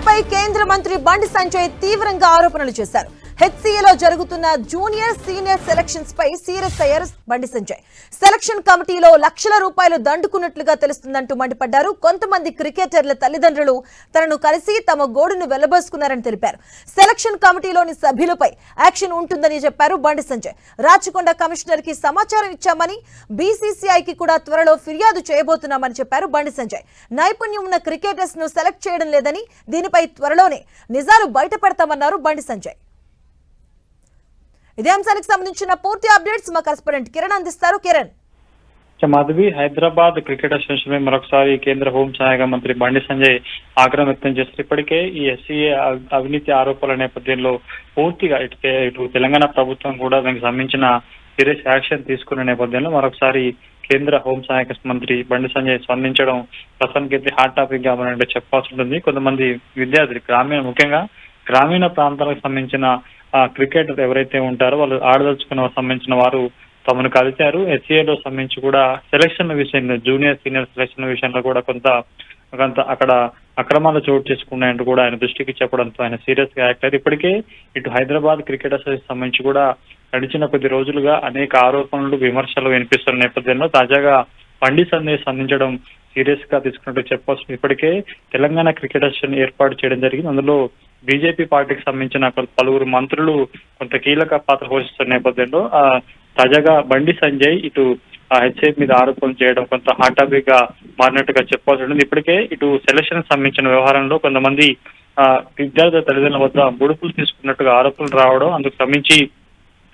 హెచ్సీఏపై కేంద్ర మంత్రి బండి సంజయ్ తీవ్రంగా ఆరోపణలు చేశారు. హెచ్సీఏలో జరుగుతున్న జూనియర్ సీనియర్ సెలక్షన్స్ పై సీరియస్ అయ్యారు బండి సంజయ్. సెలక్షన్ కమిటీలో లక్షల రూపాయలు దండుకున్నట్లుగా తెలుస్తుందంటూ మండిపడ్డారు. కొంతమంది క్రికెటర్ల తల్లిదండ్రులు తనను కలిసి తమ గోడును వెళ్లబోసుకున్నారని తెలిపారు. సెలక్షన్ కమిటీలోని సభ్యులపై యాక్షన్ ఉంటుందని చెప్పారు బండి సంజయ్. రాచకొండ కమిషనర్ కి సమాచారం ఇచ్చామని, బీసీసీఐకి కూడా త్వరలో ఫిర్యాదు చేయబోతున్నామని చెప్పారు బండి సంజయ్. నైపుణ్యం ఉన్న క్రికెటర్స్ ను సెలెక్ట్ చేయడం లేదని, దీనిపై త్వరలోనే నిజాలు బయటపడతామన్నారు బండి సంజయ్. ఇదే అంశానికి సంబంధించిన పూర్తి అప్డేట్స్ మా కరెస్పాండెంట్ కిరణ్ అందిస్తారు. కిరణ్, మాధవి, హైదరాబాద్ క్రికెట్ అసోసియేషన్ మరొకసారి కేంద్ర హోంశాఖ మంత్రి బండి సంజయ్ ఆగ్రహం వ్యక్తం చేస్తారు. ఇప్పటికే ఈ ఎస్సీఏ అవినీతి ఆరోపణల నేపథ్యంలో పూర్తిగా ఇటు తెలంగాణ ప్రభుత్వం కూడా దానికి సంబంధించిన సీరియస్ యాక్షన్ తీసుకునే నేపథ్యంలో మరొకసారి కేంద్ర హోంశాఖ మంత్రి బండి సంజయ్ స్పందించడం ప్రస్తుతానికి హాట్ టాపిక్ గా మనం చెప్పాల్సి ఉంటుంది. కొంతమంది విద్యార్థులు ముఖ్యంగా గ్రామీణ ప్రాంతాలకు సంబంధించిన క్రికెటర్ ఎవరైతే ఉంటారో వాళ్ళు ఆడదలుచుకున్న సంబంధించిన వారు తమను కలిశారు. ఎస్సీఏలో సంబంధించి కూడా సెలక్షన్ విషయంలో, జూనియర్ సీనియర్ సెలక్షన్ విషయంలో కూడా కొంత అక్కడ అక్రమాలు చోటు చేసుకున్నాయంటూ కూడా ఆయన దృష్టికి చెప్పడంతో ఆయన సీరియస్ గా యాక్ట్ అయ్యారు. ఇప్పటికే ఇటు హైదరాబాద్ క్రికెట్ అసోసియేషన్ సంబంధించి కూడా గడిచిన కొద్ది రోజులుగా అనేక ఆరోపణలు, విమర్శలు వినిపిస్తున్న నేపథ్యంలో తాజాగా బండి సంజయ్ స్పందించడం సీరియస్ గా తీసుకున్నట్టు చెప్పవచ్చు. ఇప్పటికే తెలంగాణ క్రికెట్ అసోసియేషన్ ఏర్పాటు చేయడం జరిగింది. అందులో బీజేపీ పార్టీకి సంబంధించిన పలువురు మంత్రులు కొంత కీలక పాత్ర పోషిస్తున్న నేపథ్యంలో తాజాగా బండి సంజయ్ ఇటు హెచ్ఐ మీద ఆరోపణలు చేయడం కొంత హాట్ టాపిక్ గా మారినట్టుగా చెప్పాల్సి ఉంటుంది. ఇప్పటికే ఇటు సెలక్షన్ సంబంధించిన వ్యవహారంలో కొంతమంది విద్యార్థుల తల్లిదండ్రుల వద్ద ముడుపులు తీసుకున్నట్టుగా ఆరోపణలు రావడం, అందుకు సంబంధించి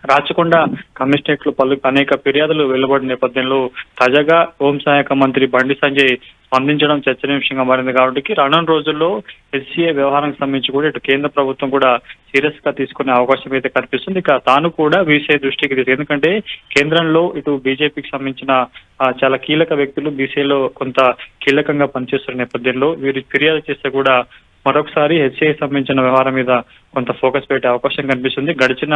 రాచకొండ కమిషనరేట్ లో అనేక ఫిర్యాదులు వెలువడిన నేపథ్యంలో తాజాగా హోంశాఖ మంత్రి బండి సంజయ్ స్పందించడం చర్చనీయాంశంగా మారింది. కాబట్టి రానున్న రోజుల్లో ఎస్సీఏ వ్యవహారానికి సంబంధించి కూడా ఇటు కేంద్ర ప్రభుత్వం కూడా సీరియస్ గా తీసుకునే అవకాశం అయితే కనిపిస్తుంది. ఇక తాను కూడా బీసీఐ దృష్టికి ఎందుకంటే కేంద్రంలో ఇటు బీజేపీకి సంబంధించిన చాలా కీలక వ్యక్తులు బీసీఐలో కొంత కీలకంగా పనిచేస్తున్న నేపథ్యంలో వీరు ఫిర్యాదు చేస్తే కూడా మరొకసారి హెచ్ఐ సంబంధించిన వ్యవహారం మీద కొంత ఫోకస్ పెట్టే అవకాశం కనిపిస్తుంది. గడిచిన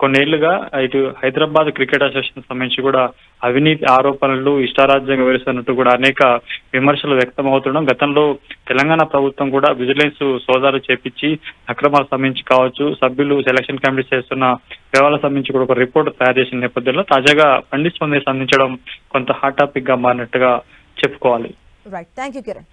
కొన్నేళ్లుగా ఇటు హైదరాబాద్ క్రికెట్ అసోసియేషన్ సంబంధించి కూడా అవినీతి ఆరోపణలు ఇష్టారాజ్యంగా వేస్తున్నట్టు కూడా అనేక విమర్శలు వ్యక్తం అవుతుండడం, గతంలో తెలంగాణ ప్రభుత్వం కూడా విజిలెన్స్ సోదాలు చేపించి అక్రమాలకు సంబంధించి కావచ్చు, సభ్యులు సెలక్షన్ కమిటీ చేస్తున్న వ్యవహారాలకు సంబంధించి కూడా ఒక రిపోర్ట్ తయారు చేసిన నేపథ్యంలో తాజాగా బండి సంజయ్ స్పందించడం కొంత హాట్ టాపిక్ గా మారినట్టుగా చెప్పుకోవాలి. Right, thank you Kiran.